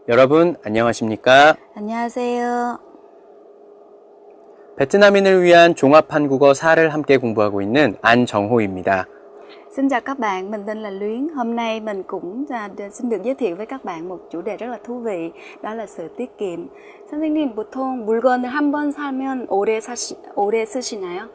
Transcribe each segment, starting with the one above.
여러분 안녕하십니까? 안녕하세요. 베트남인을 위한 종합 한국어 4를 함께 공부하고 있는 안정호입니다. Xin chào các bạn, mình tên là Luyến. Hôm nay mình cũng xin được giới thiệu với các bạn một chủ đề rất là thú vị, đó là sự tiết kiệm. 선생님, 보통 물건을 한 번 사면 오래 쓰시나요?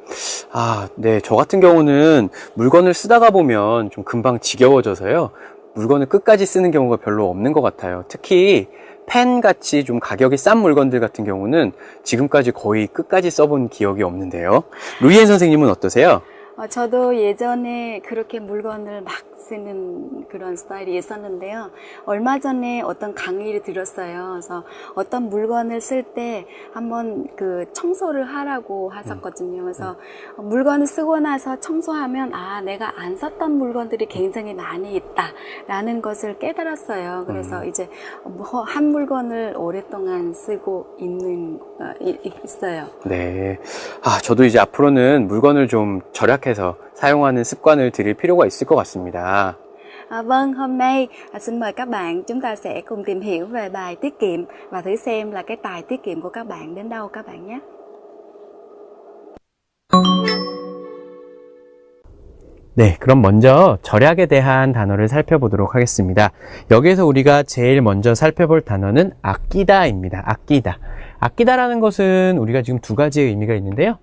네. 저 같은 경우는 물건을 쓰다가 보면 좀 금방 지겨워져서요. 물건을 끝까지 쓰는 경우가 별로 없는 것 같아요. 특히 펜같이 좀 가격이 싼 물건들 같은 경우는 지금까지 거의 끝까지 써본 기억이 없는데요. 루이엔 선생님은 어떠세요? 저도 예전에 그렇게 물건을 막 쓰는 그런 스타일이 있었는데요. 얼마 전에 어떤 강의를 들었어요. 그래서 어떤 물건을 쓸 때 한번 청소를 하라고 하셨거든요. 그래서 물건을 쓰고 나서 청소하면 내가 안 썼던 물건들이 굉장히 많이 있다라는 것을 깨달았어요. 그래서 이제 한 물건을 오랫동안 쓰고 있어요. 네. 저도 이제 앞으로는 물건을 좀 절약해서 사용하는 습관을 들일 필요가 있을 것 같습니다. Vâng, hôm nay xin mời các bạn chúng ta sẽ cùng tìm hiểu về bài tiết kiệm và thử xem là cái tài tiết kiệm của các bạn đến đâu các bạn nhé. 네, 그럼 먼저 절약에 대한 단어를 살펴보도록 하겠습니다. 여기에서 우리가 제일 먼저 살펴볼 단어는 아끼다입니다. 아끼다. 아끼다라는 것은 우리가 지금 두 가지의 의미가 있는데요.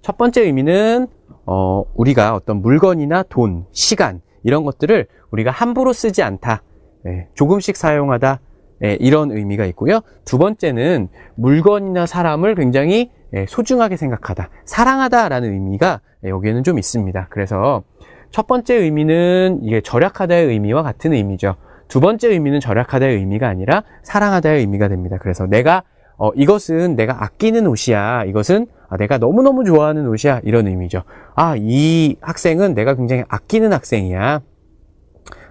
첫 번째 의미는 우리가 어떤 물건이나 돈, 시간 이런 것들을 우리가 함부로 쓰지 않다, 조금씩 사용하다, 이런 의미가 있고요. 두 번째는 물건이나 사람을 굉장히 소중하게 생각하다, 사랑하다라는 의미가 여기에는 좀 있습니다. 그래서 첫 번째 의미는 이게 절약하다의 의미와 같은 의미죠. 두 번째 의미는 절약하다의 의미가 아니라 사랑하다의 의미가 됩니다. 그래서 이것은 내가 아끼는 옷이야, 이것은 내가 너무너무 좋아하는 옷이야, 이런 의미죠. 이 학생은 내가 굉장히 아끼는 학생이야,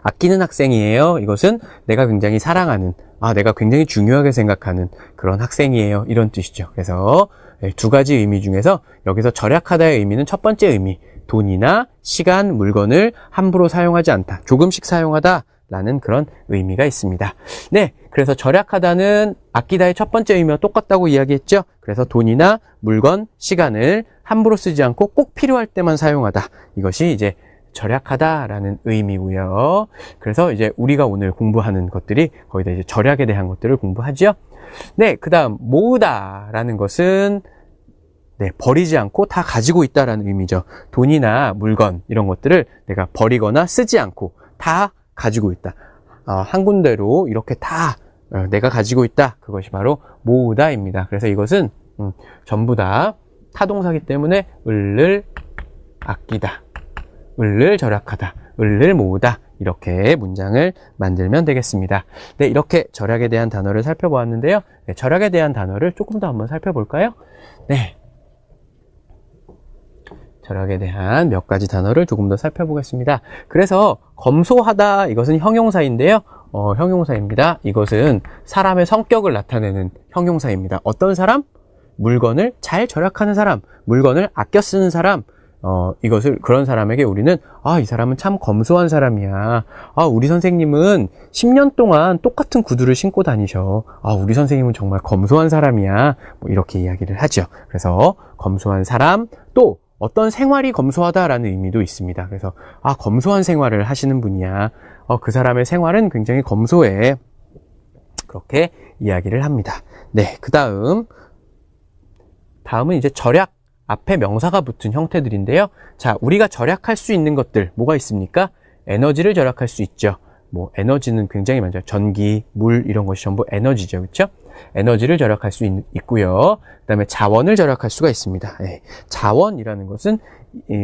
아끼는 학생이에요, 이것은 내가 굉장히 사랑하는, 내가 굉장히 중요하게 생각하는 그런 학생이에요, 이런 뜻이죠. 그래서 두 가지 의미 중에서 여기서 절약하다의 의미는 첫 번째 의미, 돈이나 시간, 물건을 함부로 사용하지 않다, 조금씩 사용하다 라는 그런 의미가 있습니다. 네, 그래서 절약하다는 아끼다의 첫 번째 의미와 똑같다고 이야기했죠. 그래서 돈이나 물건, 시간을 함부로 쓰지 않고 꼭 필요할 때만 사용하다, 이것이 이제 절약하다라는 의미고요. 그래서 이제 우리가 오늘 공부하는 것들이 거의 다 이제 절약에 대한 것들을 공부하죠. 네, 그 다음 모으다라는 것은 버리지 않고 다 가지고 있다라는 의미죠. 돈이나 물건 이런 것들을 내가 버리거나 쓰지 않고 다 가지고 있다, 한 군데로 이렇게 다 내가 가지고 있다, 그것이 바로 모으다입니다. 그래서 이것은 전부 다 타동사기 때문에 을을 아끼다, 을을 절약하다, 을을 모으다, 이렇게 문장을 만들면 되겠습니다. 네, 이렇게 절약에 대한 단어를 살펴보았는데요. 절약에 대한 단어를 조금 더 한번 살펴볼까요? 네, 절약에 대한 몇 가지 단어를 조금 더 살펴보겠습니다. 그래서 검소하다, 이것은 형용사인데요. 형용사입니다. 이것은 사람의 성격을 나타내는 형용사입니다. 어떤 사람? 물건을 잘 절약하는 사람, 물건을 아껴 쓰는 사람, 그런 사람에게 우리는 이 사람은 참 검소한 사람이야, 우리 선생님은 10년 동안 똑같은 구두를 신고 다니셔, 우리 선생님은 정말 검소한 사람이야, 이렇게 이야기를 하죠. 그래서 검소한 사람, 또 어떤 생활이 검소하다라는 의미도 있습니다. 그래서 검소한 생활을 하시는 분이야, 그 사람의 생활은 굉장히 검소해, 그렇게 이야기를 합니다. 네, 다음은 이제 절약 앞에 명사가 붙은 형태들인데요. 자, 우리가 절약할 수 있는 것들 뭐가 있습니까? 에너지를 절약할 수 있죠. 에너지는 굉장히 많죠. 전기, 물 이런 것이 전부 에너지죠, 그렇죠? 에너지를 절약할 수 있고요. 그 다음에 자원을 절약할 수가 있습니다. 자원이라는 것은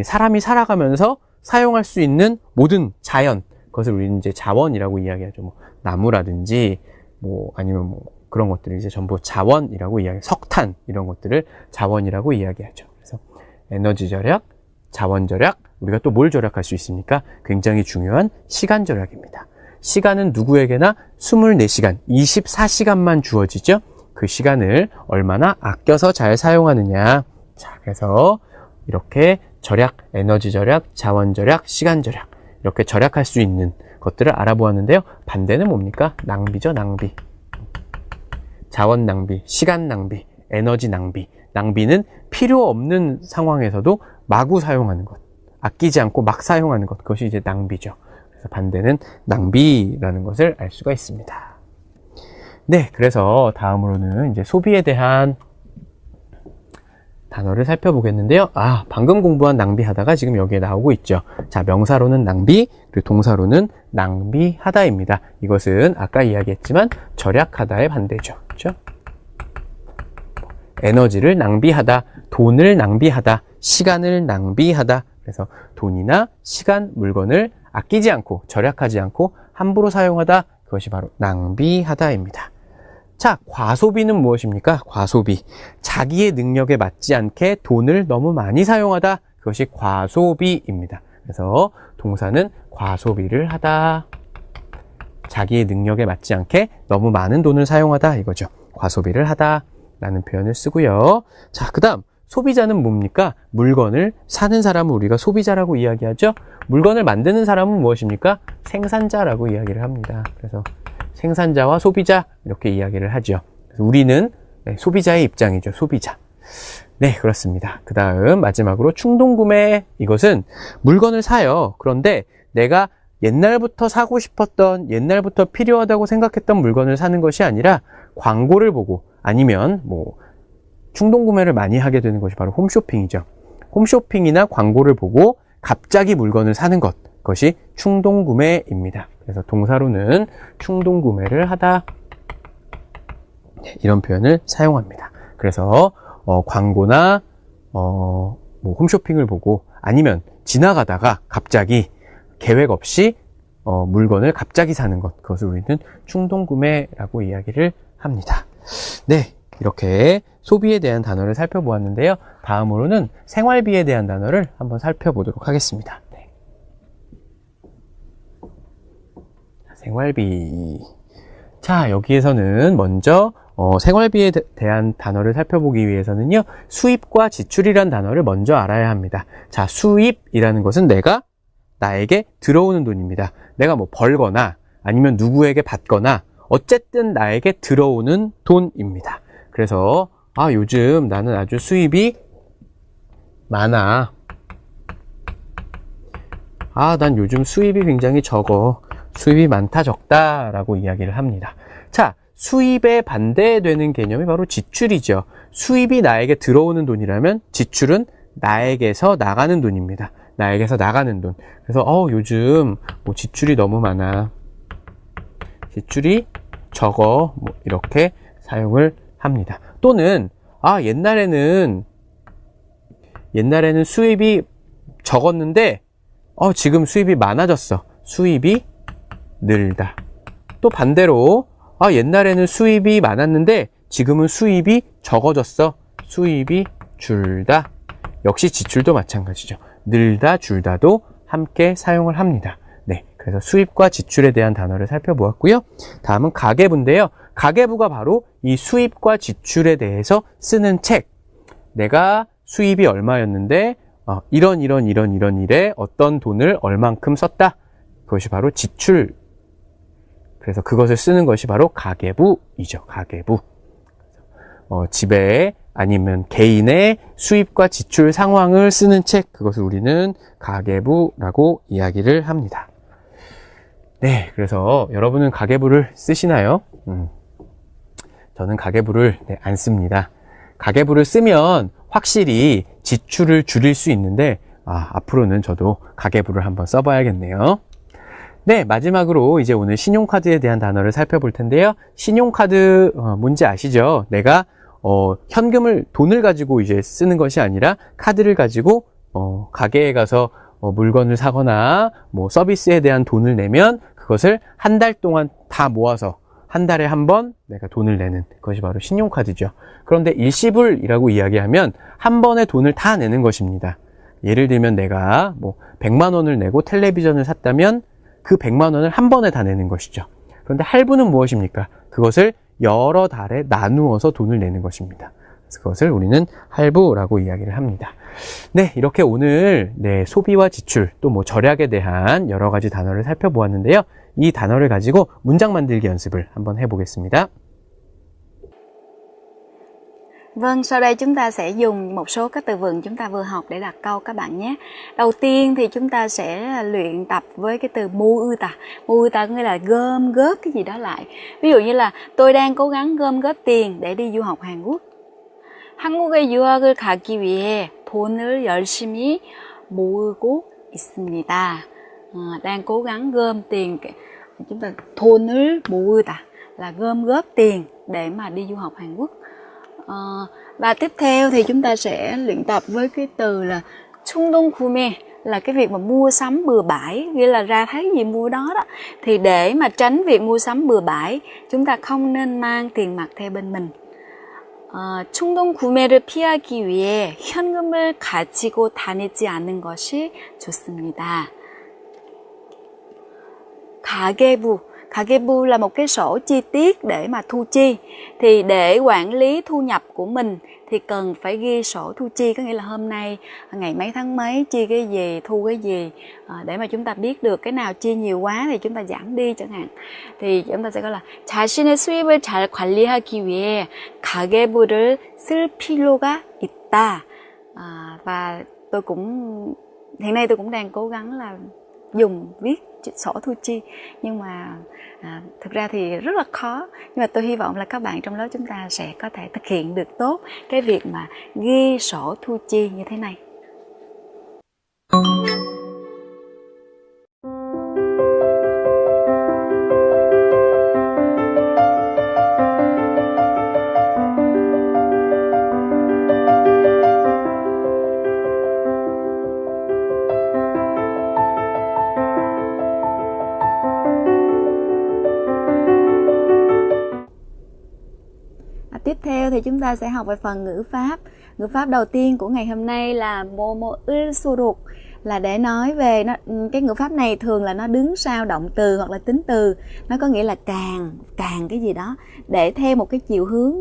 사람이 살아가면서 사용할 수 있는 모든 자연, 그것을 우리는 이제 자원이라고 이야기하죠. 나무라든지 아니면 그런 것들을 이제 전부 자원이라고 석탄 이런 것들을 자원이라고 이야기하죠. 그래서 에너지 절약, 자원 절약, 우리가 또 뭘 절약할 수 있습니까? 굉장히 중요한 시간 절약입니다. 시간은 누구에게나 24시간, 24시간만 주어지죠. 그 시간을 얼마나 아껴서 잘 사용하느냐. 자, 그래서 이렇게 절약, 에너지 절약, 자원 절약, 시간 절약, 이렇게 절약할 수 있는 것들을 알아보았는데요. 반대는 뭡니까? 낭비죠, 낭비. 자원 낭비, 시간 낭비, 에너지 낭비. 낭비는 필요 없는 상황에서도 마구 사용하는 것. 아끼지 않고 막 사용하는 것. 그것이 이제 낭비죠. 그래서 반대는 낭비라는 것을 알 수가 있습니다. 네, 그래서 다음으로는 이제 소비에 대한 단어를 살펴보겠는데요. 방금 공부한 낭비하다가 지금 여기에 나오고 있죠. 자, 명사로는 낭비, 그리고 동사로는 낭비하다입니다. 이것은 아까 이야기했지만 절약하다의 반대죠. 그렇죠? 에너지를 낭비하다, 돈을 낭비하다, 시간을 낭비하다. 그래서 돈이나 시간, 물건을 아끼지 않고 절약하지 않고 함부로 사용하다. 그것이 바로 낭비하다입니다. 자, 과소비는 무엇입니까? 과소비. 자기의 능력에 맞지 않게 돈을 너무 많이 사용하다. 그것이 과소비입니다. 그래서 동사는 과소비를 하다. 자기의 능력에 맞지 않게 너무 많은 돈을 사용하다. 이거죠. 과소비를 하다 라는 표현을 쓰고요. 자, 그 다음 소비자는 뭡니까? 물건을 사는 사람을 우리가 소비자라고 이야기하죠. 물건을 만드는 사람은 무엇입니까? 생산자라고 이야기를 합니다. 그래서 생산자와 소비자 이렇게 이야기를 하죠. 그래서 우리는 소비자의 입장이죠. 소비자. 네, 그렇습니다. 그 다음 마지막으로 충동구매. 이것은 물건을 사요. 그런데 내가 옛날부터 사고 싶었던, 옛날부터 필요하다고 생각했던 물건을 사는 것이 아니라 광고를 보고 아니면 충동구매를 많이 하게 되는 것이 바로 홈쇼핑이죠. 홈쇼핑이나 광고를 보고 갑자기 물건을 사는 것. 그것이 충동구매입니다. 그래서 동사로는 충동구매를 하다. 네, 이런 표현을 사용합니다. 그래서 광고나 홈쇼핑을 보고 아니면 지나가다가 갑자기 계획 없이 물건을 갑자기 사는 것. 그것을 우리는 충동구매라고 이야기를 합니다. 네, 이렇게 소비에 대한 단어를 살펴보았는데요. 다음으로는 생활비에 대한 단어를 한번 살펴보도록 하겠습니다. 네. 생활비. 자, 여기에서는 먼저 생활비에 대한 단어를 살펴보기 위해서는요, 수입과 지출이란 단어를 먼저 알아야 합니다. 자, 수입이라는 것은 나에게 들어오는 돈입니다. 내가 벌거나 아니면 누구에게 받거나 어쨌든 나에게 들어오는 돈입니다. 그래서 요즘 나는 아주 수입이 많아. 난 요즘 수입이 굉장히 적어. 수입이 많다 적다 라고 이야기를 합니다. 자, 수입에 반대되는 개념이 바로 지출이죠. 수입이 나에게 들어오는 돈이라면 지출은 나에게서 나가는 돈입니다. 나에게서 나가는 돈. 그래서 요즘 지출이 너무 많아. 지출이 적어. 이렇게 사용을 합니다. 또는 옛날에는 수입이 적었는데 지금 수입이 많아졌어. 수입이 늘다. 또 반대로 옛날에는 수입이 많았는데 지금은 수입이 적어졌어. 수입이 줄다. 역시 지출도 마찬가지죠. 늘다, 줄다도 함께 사용을 합니다. 네, 그래서 수입과 지출에 대한 단어를 살펴보았고요. 다음은 가계부인데요. 가계부가 바로 이 수입과 지출에 대해서 쓰는 책. 내가 수입이 얼마였는데 이런 일에 어떤 돈을 얼만큼 썼다. 그것이 바로 지출. 그래서 그것을 쓰는 것이 바로 가계부이죠. 가계부. 집에 아니면 개인의 수입과 지출 상황을 쓰는 책, 그것을 우리는 가계부라고 이야기를 합니다. 네, 그래서 여러분은 가계부를 쓰시나요? 저는 가계부를 안 씁니다. 가계부를 쓰면 확실히 지출을 줄일 수 있는데 앞으로는 저도 가계부를 한번 써봐야겠네요. 네, 마지막으로 이제 오늘 신용카드에 대한 단어를 살펴볼 텐데요. 신용카드 뭔지 아시죠? 내가 돈을 가지고 이제 쓰는 것이 아니라 카드를 가지고 가게에 가서 물건을 사거나 서비스에 대한 돈을 내면 그것을 한 달 동안 다 모아서 한 달에 한 번 내가 돈을 내는 그것이 바로 신용카드죠. 그런데 일시불이라고 이야기하면 한 번에 돈을 다 내는 것입니다. 예를 들면 내가 100만 원을 내고 텔레비전을 샀다면 그 100만 원을 한 번에 다 내는 것이죠. 그런데 할부는 무엇입니까? 그것을 여러 달에 나누어서 돈을 내는 것입니다. 그것을 우리는 할부라고 이야기를 합니다. 네, 이렇게 오늘 소비와 지출 또 뭐 절약에 대한 여러 가지 단어를 살펴보았는데요. 이 단어를 가지고 문장 만들기 연습을 한번 해보겠습니다. Vâng, sau đây chúng ta sẽ dùng một số các từ vựng chúng ta vừa học để đặt câu các bạn nhé. Đầu tiên thì chúng ta sẽ luyện tập với cái từ 모으다. 모으다 có nghĩa là gom góp cái gì đó lại. Ví dụ như là tôi đang cố gắng gom góp tiền để đi du học Hàn Quốc. 한국에 유학을 가기 위해 돈을 열심히 모으고 있습니다. Đang cố gắng gom tiền. Chúng ta 돈을 모으다 là gom góp tiền để mà đi du học Hàn Quốc. Và tiếp theo thì chúng ta sẽ luyện tập với cái từ là 충동 구매 là cái việc mà mua sắm bừa bãi, nghĩa là ra thấy gì mua đó đó. Thì để mà tránh việc mua sắm bừa bãi, chúng ta không nên mang tiền mặt theo bên mình. 충동 구매를 피하기 위해 현금을 가지고 다니지 않는 것이 좋습니다. 가계부 là một cái sổ chi tiết để mà thu chi. Thì để quản lý thu nhập của mình thì cần phải ghi sổ thu chi, có nghĩa là hôm nay ngày mấy tháng mấy chi cái gì, thu cái gì, để mà chúng ta biết được cái nào chi nhiều quá thì chúng ta giảm đi chẳng hạn. Thì chúng ta sẽ gọi là 자신의 수입을 잘 관리하기 위해 가계부를 쓸 필요가 있다. Và hiện nay tôi cũng đang cố gắng là viết sổ thu chi, nhưng mà thực ra thì rất là khó. Nhưng mà tôi hy vọng là các bạn trong lớp chúng ta sẽ có thể thực hiện được tốt cái việc mà ghi sổ thu chi như thế này. Tiếp theo thì chúng ta sẽ học về phần ngữ pháp. Ngữ pháp đầu tiên của ngày hôm nay là 모모을수록, là để nói về cái ngữ pháp này thường là nó đứng sau động từ hoặc là tính từ. Nó có nghĩa là càng cái gì đó để theo một cái chiều hướng,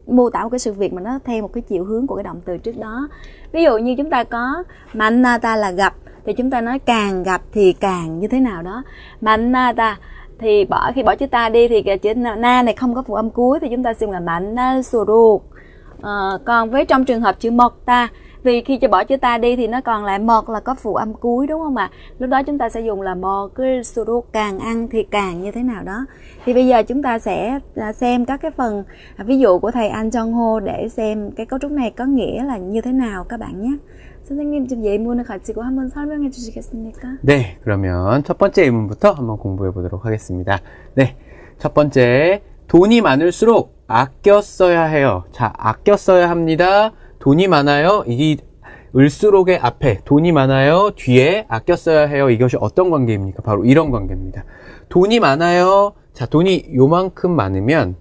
mô tả một cái sự việc mà nó theo một cái chiều hướng của cái động từ trước đó. Ví dụ như chúng ta có 만나다 là gặp, thì chúng ta nói càng gặp thì càng như thế nào đó. 만나다 thì khi bỏ chữ ta đi thì chữ na này không có phụ âm cuối thì chúng ta dùng là 만날수록. Còn với trong trường hợp chữ 먹다, vì khi bỏ chữ ta đi thì nó còn lại một là có phụ âm cuối, đúng không ạ? Lúc đó chúng ta sẽ dùng là 먹을수록, càng ăn thì càng như thế nào đó. Thì bây giờ chúng ta sẽ xem các cái phần ví dụ của thầy An Jong Ho để xem cái cấu trúc này có nghĩa là như thế nào các bạn nhé. 선생님 좀 예문을 가지고 한번 설명해 주시겠습니까? 네, 그러면 첫 번째 예문부터 한번 공부해 보도록 하겠습니다. 네, 첫 번째, 돈이 많을수록 아껴 써야 해요. 자, 아껴 써야 합니다. 돈이 많아요. 이 을수록의 앞에 돈이 많아요. 뒤에 아껴 써야 해요. 이것이 어떤 관계입니까? 바로 이런 관계입니다. 돈이 많아요. 자, 돈이 요만큼 많으면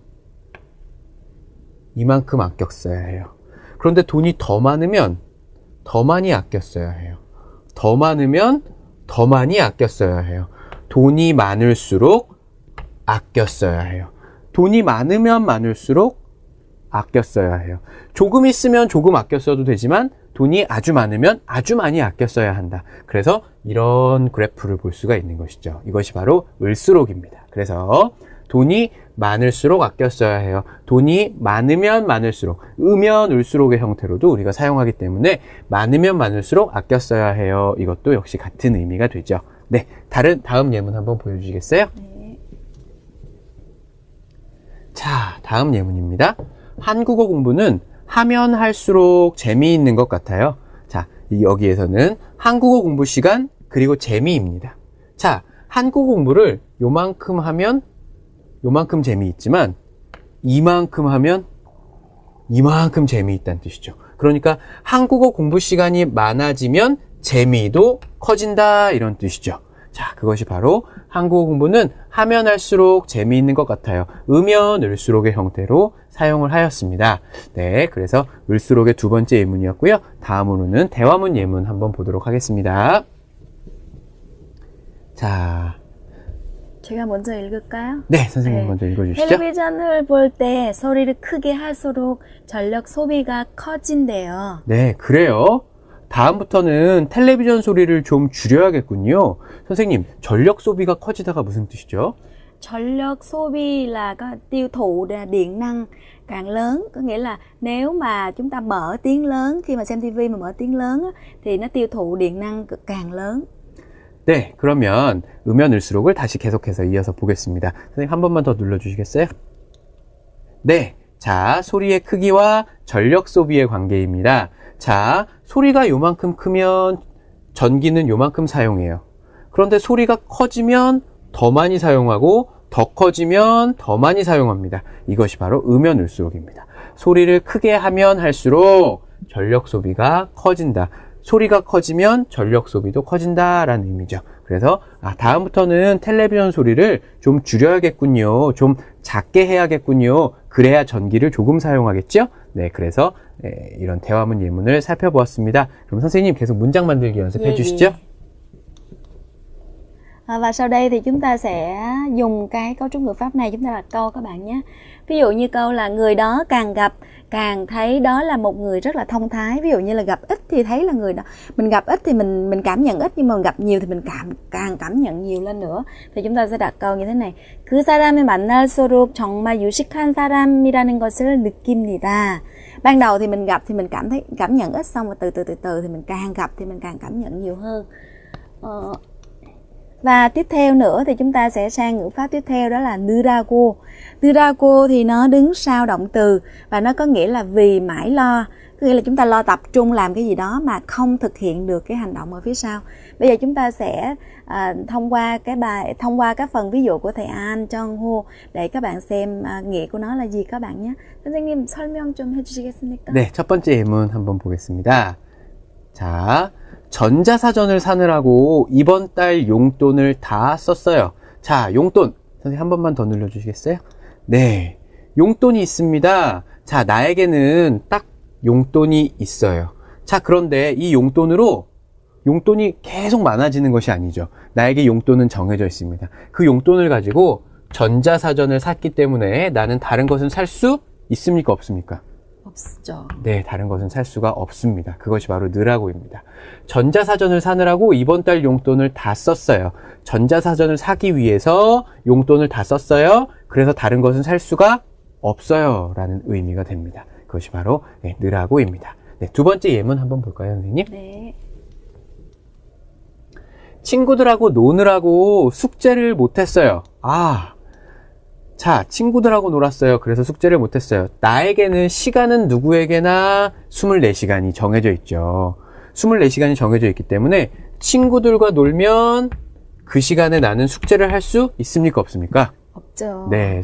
이만큼 아껴 써야 해요. 그런데 돈이 더 많으면 더 많이 아껴 써야 해요. 더 많으면 더 많이 아껴 써야 해요. 돈이 많을수록 아껴 써야 해요. 돈이 많으면 많을수록 아껴 써야 해요. 조금 있으면 조금 아껴 써도 되지만 돈이 아주 많으면 아주 많이 아껴 써야 한다. 그래서 이런 그래프를 볼 수가 있는 것이죠. 이것이 바로 을수록입니다. 그래서 돈이 많을수록 아껴 써야 해요. 돈이 많으면 많을수록, 으면 을수록의 형태로도 우리가 사용하기 때문에 많으면 많을수록 아껴 써야 해요. 이것도 역시 같은 의미가 되죠. 네, 다음 예문 한번 보여주시겠어요? 네. 자, 다음 예문입니다. 한국어 공부는 하면 할수록 재미있는 것 같아요. 자, 여기에서는 한국어 공부 시간 그리고 재미입니다. 자, 한국어 공부를 요만큼 하면 요만큼 재미있지만 이만큼 하면 이만큼 재미있다는 뜻이죠. 그러니까 한국어 공부 시간이 많아지면 재미도 커진다, 이런 뜻이죠. 자, 그것이 바로 한국어 공부는 하면 할수록 재미있는 것 같아요. 으면 을수록의 형태로 사용을 하였습니다. 네, 그래서 을수록의 두 번째 예문이었고요. 다음으로는 대화문 예문 한번 보도록 하겠습니다. 자, 제가 먼저 읽을까요? 네, 선생님 네. 먼저 읽어주시죠. 텔레비전을 볼 때 소리를 크게 할수록 전력 소비가 커진대요. 네, 그래요. 다음부터는 텔레비전 소리를 좀 줄여야겠군요. 선생님, 전력 소비가 커지다가 무슨 뜻이죠? 전력 소비 là có tiêu thụ điện năng càng lớn, có nghĩa là nếu mà chúng ta mở tiếng lớn, khi mà xem TV mà mở tiếng lớn á, thì nó tiêu thụ điện năng càng lớn. 네, 그러면 음연을수록을 다시 계속해서 이어서 보겠습니다. 선생님 한 번만 더 눌러주시겠어요? 네, 자, 소리의 크기와 전력 소비의 관계입니다. 자, 소리가 요만큼 크면 전기는 요만큼 사용해요. 그런데 소리가 커지면 더 많이 사용하고 더 커지면 더 많이 사용합니다. 이것이 바로 음연을수록입니다. 소리를 크게 하면 할수록 전력 소비가 커진다. 소리가 커지면 전력 소비도 커진다라는 의미죠. 그래서 다음부터는 텔레비전 소리를 좀 줄여야겠군요. 좀 작게 해야겠군요. 그래야 전기를 조금 사용하겠죠? 네, 그래서 이런 대화문 예문을 살펴보았습니다. 그럼 선생님 계속 문장 만들기 연습해 주시죠. Và sau đây thì chúng ta sẽ dùng cái cấu trúc ngữ pháp này, chúng ta đặt câu các bạn nhé. Ví dụ như câu là người đó càng gặp càng thấy đó là một người rất là thông thái. Ví dụ như là gặp ít thì thấy là người đó, mình gặp ít thì mình cảm nhận ít, nhưng mà gặp nhiều thì mình càng cảm nhận nhiều lên nữa. Thì chúng ta sẽ đặt câu như thế này. 그 사람을 만날수록 정말 유식한 사람이라는 것을 느낍니다. Ban đầu thì mình gặp thì mình cảm nhận ít, xong rồi từ từ thì mình càng gặp thì mình càng cảm nhận nhiều hơn. Và tiếp theo nữa thì chúng ta sẽ sang ngữ pháp tiếp theo, đó là 느라고. 느라고 thì nó đứng sau động từ và nó có nghĩa là vì mãi lo. Có nghĩa là chúng ta lo tập trung làm cái gì đó mà không thực hiện được cái hành động ở phía sau. Bây giờ chúng ta sẽ thông qua các phần ví dụ của thầy An, Jong Ho để các bạn xem nghĩa của nó là gì các bạn nhé. 선생님 설명 좀 해주시겠습니까? 네, 첫 번째 예문 한번 보겠습니다. 자, 전자사전을 사느라고 이번 달 용돈을 다 썼어요. 자, 용돈. 선생님 한 번만 더 눌러주시겠어요? 네, 용돈이 있습니다. 자, 나에게는 딱 용돈이 있어요. 자, 그런데 이 용돈이 계속 많아지는 것이 아니죠. 나에게 용돈은 정해져 있습니다. 그 용돈을 가지고 전자사전을 샀기 때문에 나는 다른 것은 살 수 있습니까? 없습니까? 없죠. 네, 다른 것은 살 수가 없습니다. 그것이 바로 느라고입니다. 전자사전을 사느라고 이번 달 용돈을 다 썼어요. 전자사전을 사기 위해서 용돈을 다 썼어요. 그래서 다른 것은 살 수가 없어요. 라는 의미가 됩니다. 그것이 바로 느라고입니다. 네, 두 번째 예문 한번 볼까요, 선생님? 네. 친구들하고 노느라고 숙제를 못했어요. 자, 친구들하고 놀았어요. 그래서 숙제를 못했어요. 나에게는 시간은 누구에게나 24시간이 정해져 있죠. 24시간이 정해져 있기 때문에 친구들과 놀면 그 시간에 나는 숙제를 할 수 있습니까? 없습니까? 없죠. 네,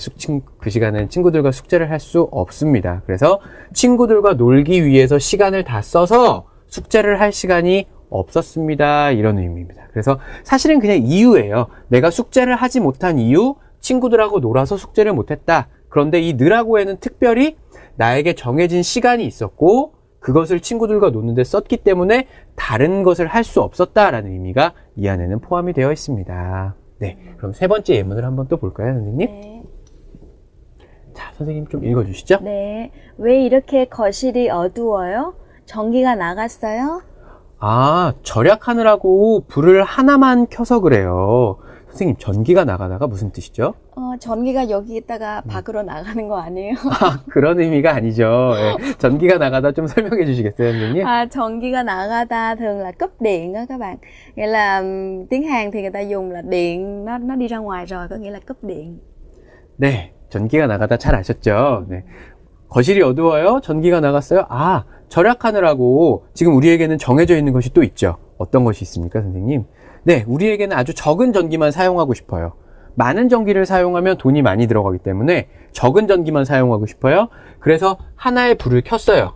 그 시간엔 친구들과 숙제를 할 수 없습니다. 그래서 친구들과 놀기 위해서 시간을 다 써서 숙제를 할 시간이 없었습니다. 이런 의미입니다. 그래서 사실은 그냥 이유예요. 내가 숙제를 하지 못한 이유, 친구들하고 놀아서 숙제를 못했다. 그런데 이 느라고에는 특별히 나에게 정해진 시간이 있었고 그것을 친구들과 노는데 썼기 때문에 다른 것을 할 수 없었다라는 의미가 이 안에는 포함이 되어 있습니다. 네, 그럼 세 번째 예문을 한번 또 볼까요, 선생님? 네. 자, 선생님 좀 읽어주시죠. 네. 왜 이렇게 거실이 어두워요? 전기가 나갔어요? 절약하느라고 불을 하나만 켜서 그래요. 선생님, 전기가 나가다가 무슨 뜻이죠? 전기가 여기 있다가 밖으로 나가는 거 아니에요? 그런 의미가 아니죠. 네, 전기가 나가다 좀 설명해 주시겠어요, 선생님? 전기가 나가다 thường là cúp điện đó các bạn. Nghĩa là tiếng Hàn thì người ta dùng là điện nó đi ra ngoài rồi, có nghĩa là cúp điện. 네, 전기가 나가다 잘 아셨죠? 네. 거실이 어두워요? 전기가 나갔어요? 절약하느라고 지금 우리에게는 정해져 있는 것이 또 있죠. 어떤 것이 있습니까, 선생님? 네, 우리에게는 아주 적은 전기만 사용하고 싶어요. 많은 전기를 사용하면 돈이 많이 들어가기 때문에 적은 전기만 사용하고 싶어요. 그래서 하나의 불을 켰어요.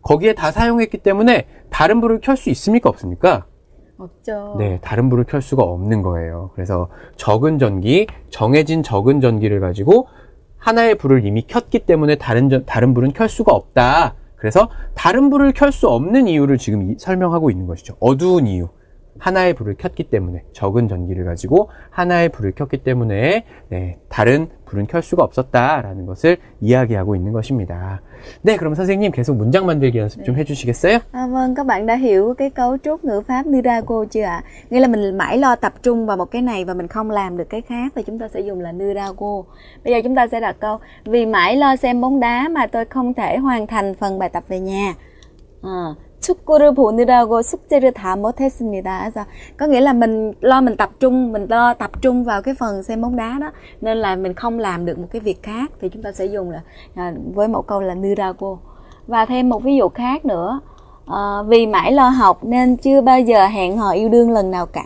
거기에 다 사용했기 때문에 다른 불을 켤 수 있습니까? 없습니까? 없죠. 네, 다른 불을 켤 수가 없는 거예요. 그래서 적은 전기, 정해진 적은 전기를 가지고 하나의 불을 이미 켰기 때문에 다른 불은 켤 수가 없다. 그래서 다른 불을 켤 수 없는 이유를 지금 설명하고 있는 것이죠. 어두운 이유. 하나의 불을 켰기 때문에, 적은 전기를 가지고 하나의 불을 켰기 때문에 네, 다른 불은 켤 수가 없었다라는 것을 이야기하고 있는 것입니다. 네, 그럼 선생님 계속 문장 만들기 연습 좀 해주시겠어요? Vâng, các bạn đã hiểu cái cấu trúc ngữ pháp Nirago chưa ạ? Nghĩa là mình mãi lo tập trung vào một cái này và mình không làm được cái khác thì chúng ta sẽ dùng là Nirago. Bây giờ chúng ta sẽ đặt câu: vì mãi lo xem bóng đá mà tôi không thể hoàn thành phần bài tập về nhà. 축구를 보느라고 숙제를 다 못했습니다. 그래서 có nghĩa là mình lo tập trung vào cái phần xem bóng đá đó nên là mình không làm được một cái việc khác thì chúng ta sẽ dùng là với một câu là Nirago. Và thêm một ví dụ khác nữa, vì mãi lo học nên chưa bao giờ hẹn hò yêu đương lần nào cả.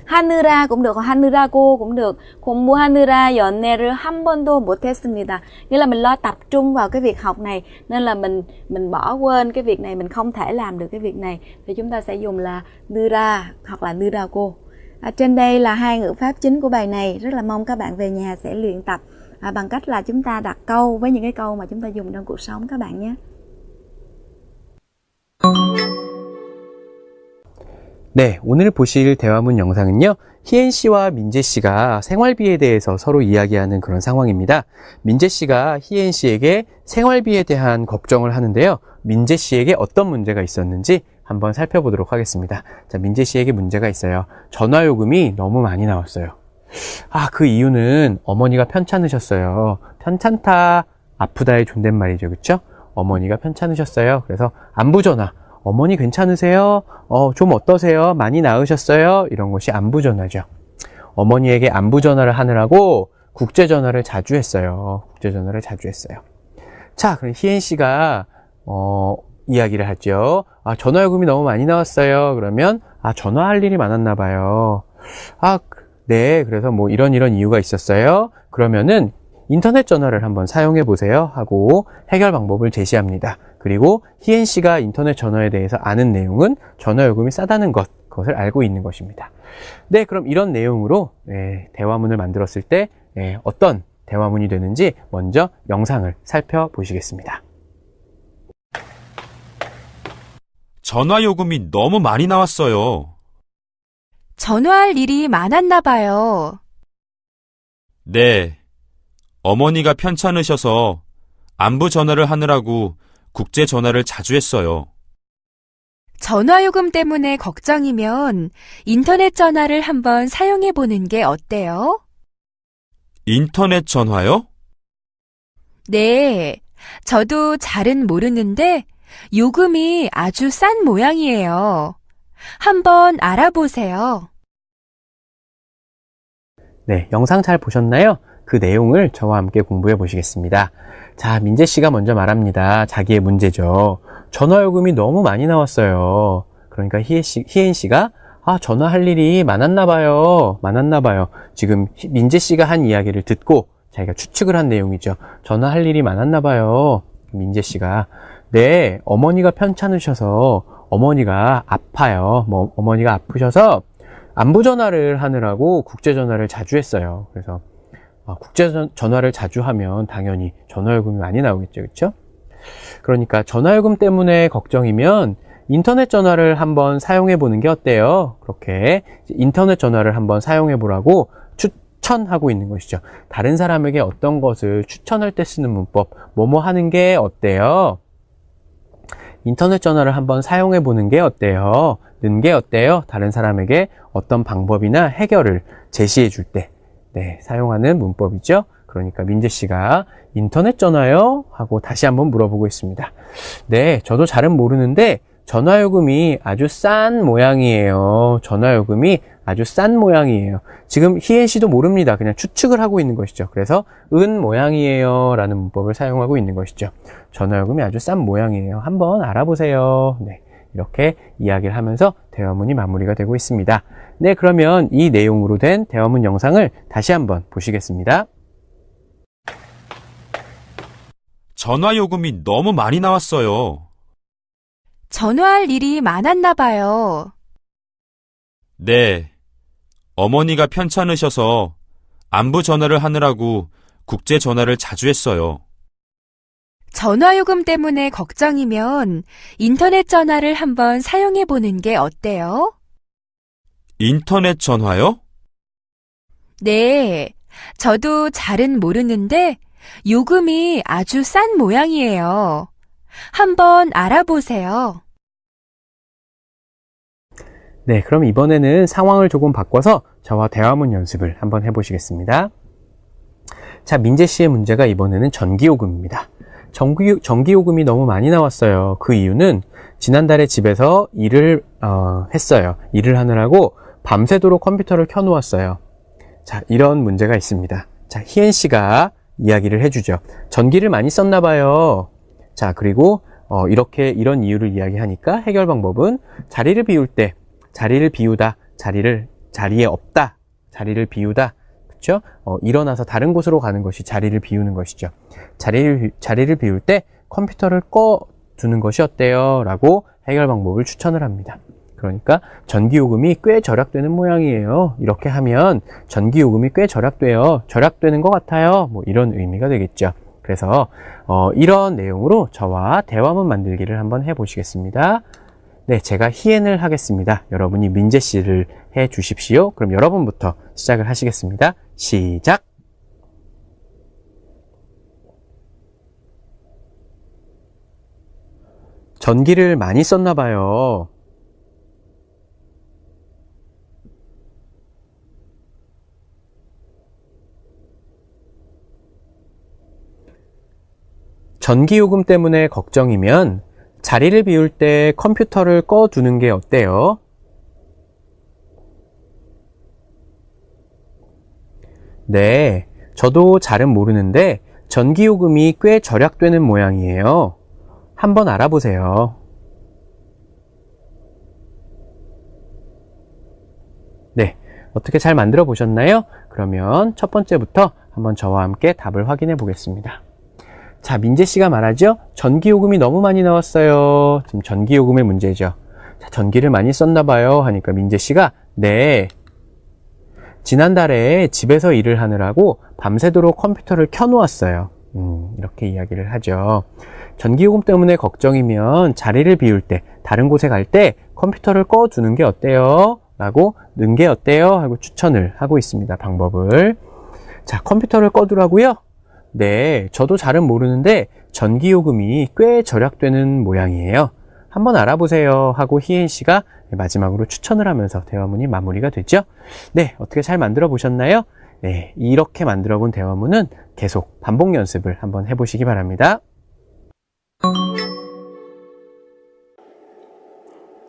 하느라 cũng được, 하느라고 cũng được. 공부하느라 연애를 한 번도 못했습니다. Nghĩa là mình lo tập trung vào cái việc học này nên là mình bỏ quên cái việc này, mình không thể làm được cái việc này thì chúng ta sẽ dùng là 느라 hoặc là 느라고. Trên đây là hai ngữ pháp chính của bài này, rất là mong các bạn về nhà sẽ luyện tập bằng cách là chúng ta đặt câu với những cái câu mà chúng ta dùng trong cuộc sống các bạn nhé. 네, 오늘 보실 대화문 영상은요, 희엔 씨와 민재 씨가 생활비에 대해서 서로 이야기하는 그런 상황입니다. 민재 씨가 희엔 씨에게 생활비에 대한 걱정을 하는데요. 민재 씨에게 어떤 문제가 있었는지 한번 살펴보도록 하겠습니다. 자, 민재 씨에게 문제가 있어요. 전화요금이 너무 많이 나왔어요. 그 이유는 어머니가 편찮으셨어요. 편찮다, 아프다의 존댓말이죠. 그쵸? 어머니가 편찮으셨어요. 그래서 안부전화. 어머니 괜찮으세요? 좀 어떠세요? 많이 나으셨어요? 이런 것이 안부전화죠. 어머니에게 안부전화를 하느라고 국제전화를 자주 했어요. 국제전화를 자주 했어요. 자, 그럼 희엔 씨가 이야기를 하죠. 전화요금이 너무 많이 나왔어요. 그러면 전화할 일이 많았나 봐요. 네, 그래서 뭐 이런 이유가 있었어요. 그러면은 인터넷 전화를 한번 사용해 보세요 하고 해결 방법을 제시합니다. 그리고 희엔 씨가 인터넷 전화에 대해서 아는 내용은 전화요금이 싸다는 그것을 알고 있는 것입니다. 네, 그럼 이런 내용으로 대화문을 만들었을 때 어떤 대화문이 되는지 먼저 영상을 살펴보시겠습니다. 전화요금이 너무 많이 나왔어요. 전화할 일이 많았나 봐요. 네. 어머니가 편찮으셔서 안부 전화를 하느라고 국제 전화를 자주 했어요. 전화요금 때문에 걱정이면 인터넷 전화를 한번 사용해 보는 게 어때요? 인터넷 전화요? 네. 저도 잘은 모르는데 요금이 아주 싼 모양이에요. 한번 알아보세요. 네, 영상 잘 보셨나요? 그 내용을 저와 함께 공부해 보시겠습니다. 자, 민재 씨가 먼저 말합니다. 자기의 문제죠. 전화요금이 너무 많이 나왔어요. 그러니까 희엔 씨가 전화할 일이 많았나 봐요. 지금 민재 씨가 한 이야기를 듣고 자기가 추측을 한 내용이죠. 전화할 일이 많았나 봐요. 민재 씨가 네, 어머니가 편찮으셔서 어머니가 아파요. 어머니가 아프셔서 안부 전화를 하느라고 국제 전화를 자주 했어요. 그래서 국제 전화를 자주 하면 당연히 전화요금이 많이 나오겠죠. 그렇죠? 그러니까 전화요금 때문에 걱정이면 인터넷 전화를 한번 사용해 보는 게 어때요? 그렇게 인터넷 전화를 한번 사용해 보라고 추천하고 있는 것이죠. 다른 사람에게 어떤 것을 추천할 때 쓰는 문법, 뭐뭐 하는 게 어때요? 인터넷 전화를 한번 사용해 보는 게 어때요? 는 게 어때요? 다른 사람에게 어떤 방법이나 해결을 제시해 줄 때 사용하는 문법이죠. 그러니까 민재 씨가 인터넷 전화요? 하고 다시 한번 물어보고 있습니다. 네, 저도 잘은 모르는데 전화요금이 아주 싼 모양이에요. 지금 희엔 씨도 모릅니다. 그냥 추측을 하고 있는 것이죠. 그래서 은 모양이에요 라는 문법을 사용하고 있는 것이죠. 전화요금이 아주 싼 모양이에요. 한번 알아보세요. 네, 이렇게 이야기를 하면서 대화문이 마무리가 되고 있습니다. 네, 그러면 이 내용으로 된 대화문 영상을 다시 한번 보시겠습니다. 전화요금이 너무 많이 나왔어요. 전화할 일이 많았나 봐요. 네. 어머니가 편찮으셔서 안부 전화를 하느라고 국제 전화를 자주 했어요. 전화요금 때문에 걱정이면 인터넷 전화를 한번 사용해 보는 게 어때요? 인터넷 전화요? 네, 저도 잘은 모르는데 요금이 아주 싼 모양이에요. 한번 알아보세요. 네, 그럼 이번에는 상황을 조금 바꿔서 저와 대화문 연습을 한번 해보시겠습니다. 자, 민재 씨의 문제가 이번에는 전기요금입니다. 전기요금이 너무 많이 나왔어요. 그 이유는 지난달에 집에서 일을 했어요. 일을 하느라고 밤새도록 컴퓨터를 켜놓았어요. 자, 이런 문제가 있습니다. 자, 희엔 씨가 이야기를 해주죠. 전기를 많이 썼나 봐요. 자, 그리고 이런 이유를 이야기하니까 해결 방법은 자리를 비울 때 자리를 비우다, 자리에 없다, 자리를 비우다, 그렇죠? 일어나서 다른 곳으로 가는 것이 자리를 비우는 것이죠. 자리를 비울 때 컴퓨터를 꺼두는 것이 어때요? 라고 해결 방법을 추천을 합니다. 그러니까 전기요금이 꽤 절약되는 모양이에요. 이렇게 하면 전기요금이 꽤 절약되는 것 같아요. 뭐 이런 의미가 되겠죠. 그래서 이런 내용으로 저와 대화문 만들기를 한번 해보시겠습니다. 네, 제가 희엔을 하겠습니다. 여러분이 민재 씨를 해 주십시오. 그럼 여러분부터 시작을 하시겠습니다. 시작! 전기를 많이 썼나 봐요. 전기요금 때문에 걱정이면 자리를 비울 때 컴퓨터를 꺼두는 게 어때요? 네, 저도 잘은 모르는데 전기요금이 꽤 절약되는 모양이에요. 한번 알아보세요. 네, 어떻게 잘 만들어 보셨나요? 그러면 첫 번째부터 한번 저와 함께 답을 확인해 보겠습니다. 자, 민재 씨가 말하죠? 전기요금이 너무 많이 나왔어요. 지금 전기요금의 문제죠. 자, 전기를 많이 썼나 봐요. 하니까 민재 씨가 네, 지난달에 집에서 일을 하느라고 밤새도록 컴퓨터를 켜놓았어요. 이렇게 이야기를 하죠. 전기요금 때문에 걱정이면 자리를 비울 때, 다른 곳에 갈 때 컴퓨터를 꺼두는 게 어때요? 라고 넣은 게 어때요? 하고 추천을 하고 있습니다. 방법을. 자, 컴퓨터를 꺼두라고요? 네, 저도 잘은 모르는데 전기요금이 꽤 절약되는 모양이에요. 한번 알아보세요 하고 희엔 씨가 마지막으로 추천을 하면서 대화문이 마무리가 됐죠. 네, 어떻게 잘 만들어 보셨나요? 네, 이렇게 만들어 본 대화문은 계속 반복 연습을 한번 해보시기 바랍니다.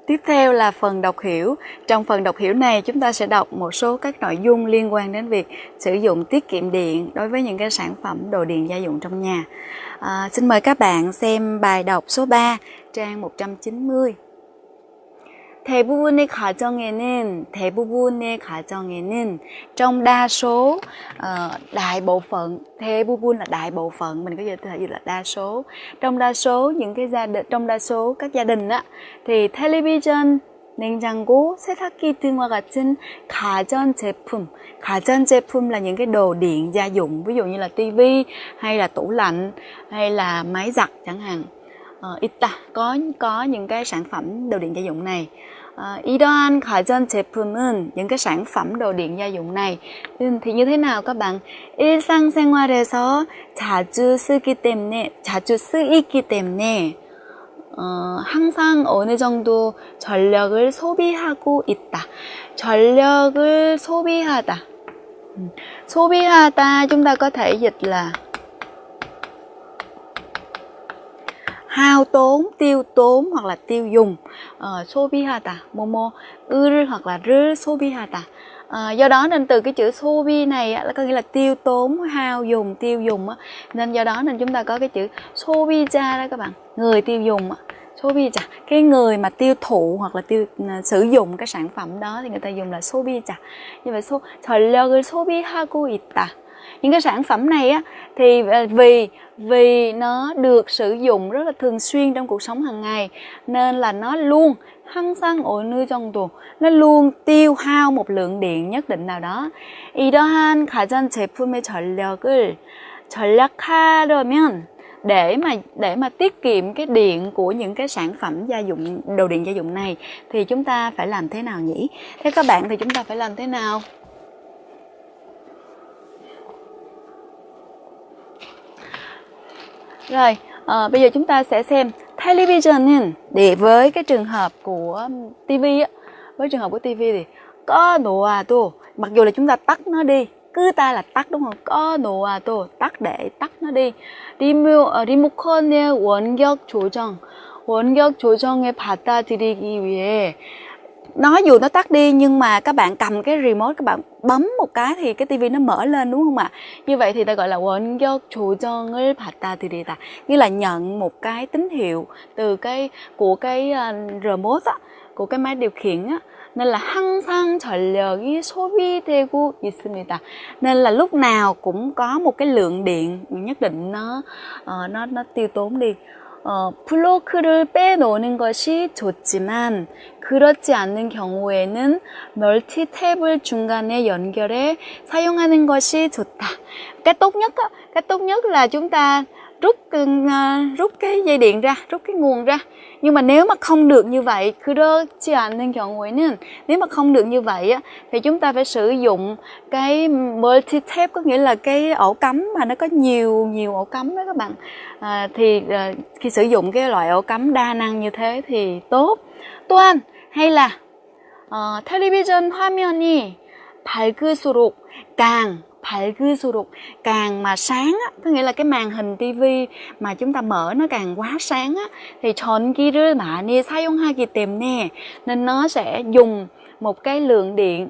Tiếp theo là phần đọc hiểu. Trong phần đọc hiểu này chúng ta sẽ đọc một số các nội dung liên quan đến việc sử dụng tiết kiệm điện đối với những cái sản phẩm đồ điện gia dụng trong nhà. Xin mời các bạn xem bài đọc số 3, trang 190. 대부분의 가정에는 trong đa số, đại bộ phận, 대부분 là đại bộ phận, mình có thể dịch là đa số. Trong đa số những cái trong đa số các gia đình á, thì television, 냉장고, 세탁기 등과 같은 가전제품 là những cái đồ điện gia dụng, ví dụ như là tivi hay là tủ lạnh hay là máy giặt chẳng hạn. Có những cái sản phẩm đồ điện gia dụng này. 이러한 가전제품은 những cái sản phẩm đồ điện gia dụng này thì như thế nào các bạn? 일상생활에서 자주 쓰이기 때문에 항상 어느 정도 전력을 소비하고 있다. 전력을 소비하다. 소비하다 chúng ta có thể dịch là hao tốn, tiêu tốn hoặc là tiêu dùng. 소비하다, 을 hoặc là 를 소비하다. Do đó nên từ cái chữ 소비 này á, có nghĩa là tiêu tốn, hao dùng, tiêu dùng á. Nên do đó nên chúng ta có cái chữ 소비자 đó các bạn, người tiêu dùng á. 소비자, cái người mà tiêu thụ hoặc là sử dụng cái sản phẩm đó thì người ta dùng là 소비자. Như vậy 전력을 소비하고 있다. Những cái sản phẩm này á thì vì nó được sử dụng rất là thường xuyên trong cuộc sống hàng ngày nên là nó luôn 항상 어느 정도, nó luôn tiêu hao một lượng điện nhất định nào đó. 이러한 가전제품의 전력을 절약하려면 để mà tiết kiệm cái điện của những cái sản phẩm gia dụng, đồ điện gia dụng này thì chúng ta phải làm thế nào nhỉ? Theo các bạn thì chúng ta phải làm thế nào? Rồi, bây giờ chúng ta sẽ xem television để với cái trường hợp của TV á, với trường hợp của TV thì có 놓아도, mặc dù là chúng ta tắt nó đi, cứ ta là tắt đúng không? có 놓아도, tắt để tắt nó đi. 리모컨의 원격 조정을 받아들이기 위해, nói dù nó tắt đi nhưng mà các bạn cầm cái remote, các bạn bấm một cái thì cái tivi nó mở lên đúng không ạ? Như vậy thì ta gọi là 원격 조정을 받아들이다, như là nhận một cái tín hiệu từ của cái remote á, của cái máy điều khiển á. Nên là 항상 전력이 소비되고 있습니다. Nên là lúc nào cũng có một cái lượng điện nhất định nó tiêu tốn đi. 블로크를 빼놓는 것이 좋지만 그렇지 않는 경우에는 멀티탭을 중간에 연결해 사용하는 것이 좋다. Cái tốt nhất là chúng ta rút cái dây điện ra, rút cái nguồn ra. Nhưng mà nếu mà không được như vậy, 그렇지 않는 경우에는, nếu mà không được như vậy á, thì chúng ta phải sử dụng cái multi-tap, có nghĩa là cái ổ cắm mà nó có nhiều ổ cắm đó các bạn. Khi sử dụng cái loại ổ cắm đa năng như thế thì tốt. 또한 hay là 텔레비전 화면이 밝을수록 càng mà sáng á, có nghĩa là cái màn hình tivi mà chúng ta mở nó càng quá sáng á, thì 전기를 많이 사용하기 때문에, nên nó sẽ dùng một cái lượng điện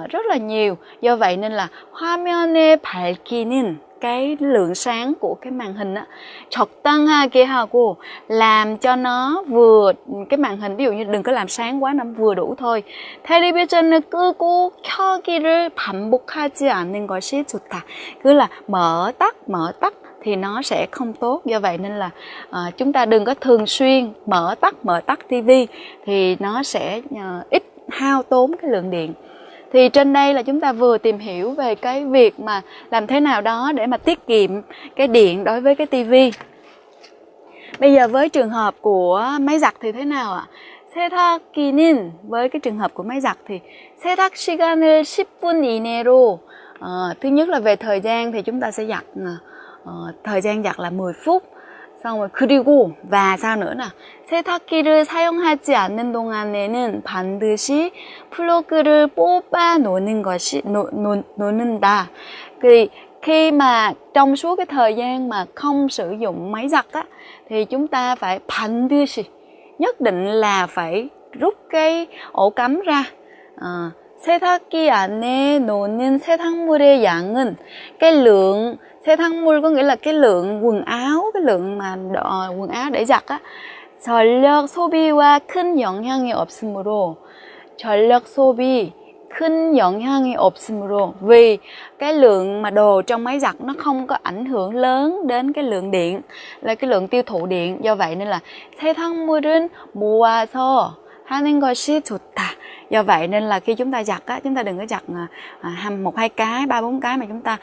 rất là nhiều. Do vậy nên là 화면의 밝기는, cái lượng sáng của cái màn hình á, 적당하게 하고, làm cho nó vừa, cái màn hình ví dụ như đừng có làm sáng quá, nó vừa đủ thôi. 텔레비전을 끄고 켜기를 반복하지 않는 것이 좋다. cứ là mở tắt thì nó sẽ không tốt. Do vậy nên là chúng ta đừng có thường xuyên mở tắt tivi, thì nó sẽ ít hao tốn cái lượng điện. Thì trên đây là chúng ta vừa tìm hiểu về cái việc mà làm thế nào đó để mà tiết kiệm cái điện đối với cái tivi. Bây giờ với trường hợp của máy giặt thì thế nào ạ? 세탁기는, với cái trường hợp của máy giặt thì 세탁 시간을 10분 이내로, thứ nhất là về thời gian thì chúng ta sẽ giặt, thời gian giặt là 10 phút. xong rồi 그리고 và sao nữa nè, 세탁기를 사용하지 않는 동안에는 반드시 플러그를 뽑아 놓는다. Khi mà trong suốt cái thời gian mà không sử dụng máy giặt á, thì chúng ta phải 반드시, nhất định là phải rút cái ổ cắm ra. 세탁기 안에 놓는 세탁물의 양은, cái lượng 세탁물 có nghĩa là cái lượng quần áo, cái lượng mà quần áo để giặt á. 전력 소비와 큰 영향이 없으므로, 전력 소비 큰 영향이 없으므로, vì cái lượng mà đồ trong máy giặt nó không có ảnh hưởng lớn đến cái lượng điện, là cái lượng tiêu thụ điện. Do vậy nên là 세탁물은 모아서 하는 것이 좋다. Do vậy nên là khi chúng ta giặt á, chúng ta đừng có giặt 1-2 cái, 3-4 cái, mà chúng ta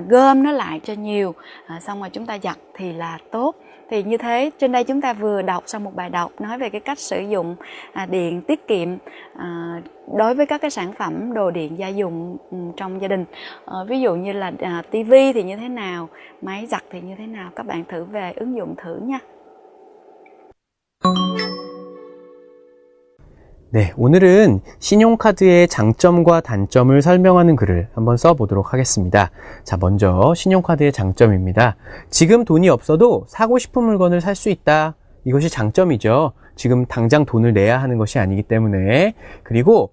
gom nó lại cho nhiều, xong rồi chúng ta giặt thì là tốt. Thì như thế, trên đây chúng ta vừa đọc xong một bài đọc nói về cái cách sử dụng điện tiết kiệm đối với các cái sản phẩm đồ điện gia dụng trong gia đình. Ví dụ như là tivi thì như thế nào, máy giặt thì như thế nào, các bạn thử về ứng dụng thử nha. 네, 오늘은 신용카드의 장점과 단점을 설명하는 글을 한번 써보도록 하겠습니다. 자, 먼저 신용카드의 장점입니다. 지금 돈이 없어도 사고 싶은 물건을 살 수 있다. 이것이 장점이죠. 지금 당장 돈을 내야 하는 것이 아니기 때문에. 그리고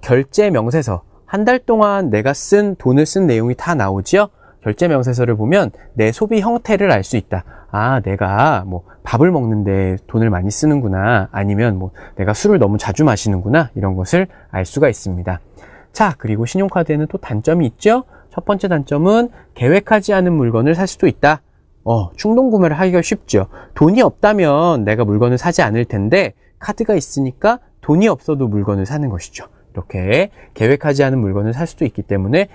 결제 명세서, 한 달 동안 내가 돈을 쓴 내용이 다 나오죠. 결제 명세서를 보면 내 소비 형태를 알 수 있다. 아, 내가 뭐 밥을 먹는데 돈을 많이 쓰는구나. 아니면 뭐 내가 술을 너무 자주 마시는구나. 이런 것을 알 수가 있습니다. 자, 그리고 신용카드에는 또 단점이 있죠. 첫 번째 단점은 계획하지 않은 물건을 살 수도 있다. 충동 구매를 하기가 쉽죠. 돈이 없다면 내가 물건을 사지 않을 텐데, 카드가 있으니까 돈이 없어도 물건을 사는 것이죠. 이렇게 계획하지 않은 물건을 살 수도 있기 때문에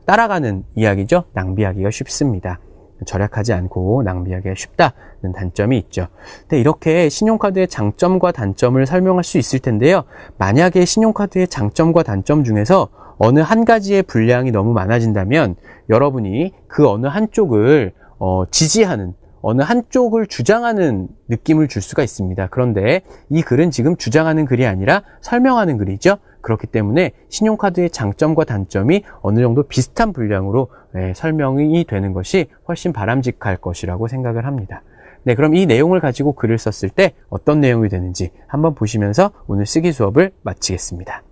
따라가는 이야기죠. 낭비하기가 쉽습니다. 절약하지 않고 낭비하기가 쉽다는 단점이 있죠. 근데 이렇게 신용카드의 장점과 단점을 설명할 수 있을 텐데요. 만약에 신용카드의 장점과 단점 중에서 어느 한 가지의 분량이 너무 많아진다면 여러분이 그 어느 한쪽을 지지하는, 어느 한쪽을 주장하는 느낌을 줄 수가 있습니다. 그런데 이 글은 지금 주장하는 글이 아니라 설명하는 글이죠. 그렇기 때문에 신용카드의 장점과 단점이 어느 정도 비슷한 분량으로 설명이 되는 것이 훨씬 바람직할 것이라고 생각을 합니다. 네, 그럼 이 내용을 가지고 글을 썼을 때 어떤 내용이 되는지 한번 보시면서 오늘 쓰기 수업을 마치겠습니다.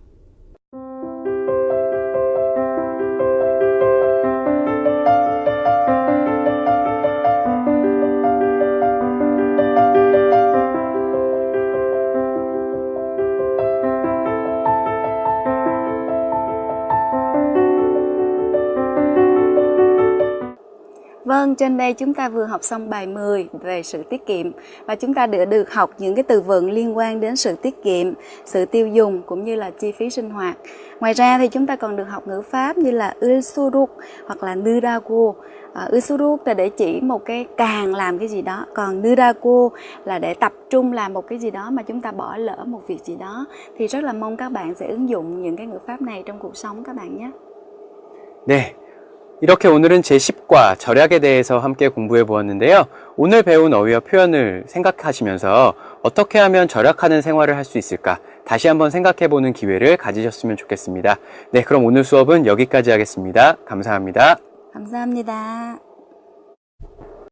Vâng, trên đây chúng ta vừa học xong bài 10 về sự tiết kiệm và chúng ta đã được học những cái từ vựng liên quan đến sự tiết kiệm, sự tiêu dùng cũng như là chi phí sinh hoạt. Ngoài ra thì chúng ta còn được học ngữ pháp như là ulsuruk hoặc là nurago. Ulsuruk là để chỉ một cái càng làm cái gì đó, còn nurago là để tập trung làm một cái gì đó mà chúng ta bỏ lỡ một việc gì đó. Thì rất là mong các bạn sẽ ứng dụng những cái ngữ pháp này trong cuộc sống các bạn nhé. 네. 이렇게 오늘은 제10과 절약에 대해서 함께 공부해 보았는데요. 오늘 배운 어휘와 표현을 생각하시면서 어떻게 하면 절약하는 생활을 할 수 있을까 다시 한번 생각해 보는 기회를 가지셨으면 좋겠습니다. 네, 그럼 오늘 수업은 여기까지 하겠습니다. 감사합니다. 감사합니다.